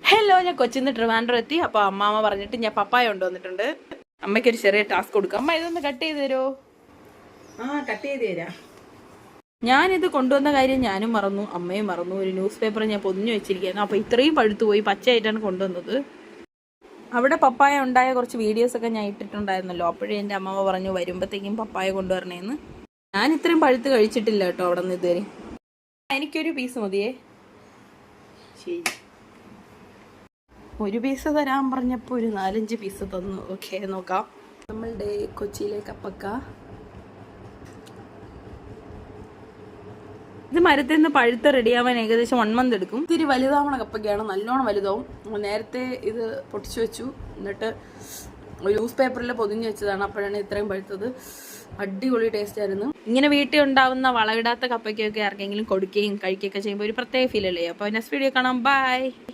Hello, ഞാൻ കൊച്ചിന്ന് ട്രിവാൻഡ്രം എത്തി. അപ്പോൾ അമ്മാമ്മ പറഞ്ഞിട്ട് ഞാൻ പപ്പായ കൊണ്ടുവന്നിട്ടുണ്ട്. അമ്മയ്ക്കൊരു ചെറിയ ടാസ്ക് കൊടുക്കാം. അമ്മ ഇതൊന്ന് കട്ട് ചെയ്ത് തരുമോ? കട്ട് ചെയ്ത് തരാം. ഞാനിത് കൊണ്ടുവന്ന കാര്യം ഞാനും മറന്നു, അമ്മയും മറന്നു. ഒരു ന്യൂസ് പേപ്പർ ഞാൻ പൊതിഞ്ഞു വെച്ചിരിക്കുകയായിരുന്നു. അപ്പോൾ ഇത്രയും പഴുത്തുപോയി, പച്ചയായിട്ടാണ് കൊണ്ടുവന്നത്. അവിടെ പപ്പായ ഉണ്ടായ കുറച്ച് വീഡിയോസൊക്കെ ഞാൻ ഇട്ടിട്ടുണ്ടായിരുന്നല്ലോ. അപ്പോഴേ എൻ്റെ അമ്മമ്മ പറഞ്ഞു വരുമ്പോഴത്തേക്കും പപ്പായ കൊണ്ടുവരണേന്ന്. ഞാൻ ഇത്രയും പഴുത്ത് കഴിച്ചിട്ടില്ല കേട്ടോ അവിടെ നിന്ന് ഇതുവരെ. എനിക്കൊരു പീസ് മതിയേ. ശരി, ഒരു പീസ് തരാൻ പറഞ്ഞപ്പോൾ ഒരു 4-5 പീസ് തന്നു. ഓക്കെ, നോക്കാം. നമ്മളുടെ കൊച്ചിയിലെ കപ്പക്ക ഇത് മരത്തിൽ നിന്ന് പഴുത്ത് റെഡിയാവാൻ ഏകദേശം 1 month എടുക്കും. ഇത്തിരി വലുതാവണ കപ്പക്കയാണ്, നല്ലോണം വലുതാവും. നേരത്തെ ഇത് പൊട്ടിച്ചു വെച്ചു, എന്നിട്ട് ഒരു ന്യൂസ് പേപ്പറിൽ പൊതിഞ്ഞു വെച്ചതാണ്. അപ്പോഴാണ് ഇത്രയും പഴുത്തത്. അടിപൊളി ടേസ്റ്റ് ആയിരുന്നു. ഇങ്ങനെ വീട്ടിൽ ഉണ്ടാവുന്ന വളമിടാത്ത കപ്പയ്ക്കൊക്കെ ആർക്കെങ്കിലും കൊടുക്കുകയും കഴിക്കുകയൊക്കെ ചെയ്യുമ്പോൾ ഒരു പ്രത്യേക ഫീൽ അല്ലേ. അപ്പോൾ നെക്സ്റ്റ് വീഡിയോ കാണാം. ബൈ.